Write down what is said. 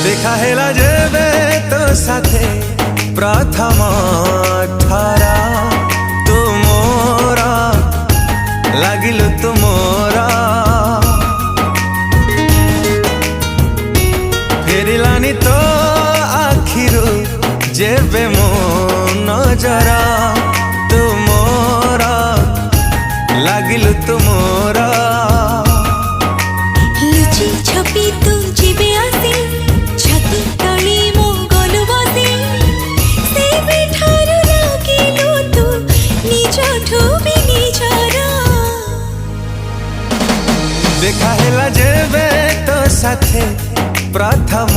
देखा हेला जेबे तो साथे प्रथम थरा तू मोरा लागिलु तू मोरा फेरिलानी तो आखिरु जेबे मो नजरा तू मोरा लागिलु तू मोरा लुचि छपी तू जीवे आसी छाती तली मो गलु बसी से बेठारु लागिलु तू निजठु भी निजरा देखा हेला जेबे तो साथे प्रथम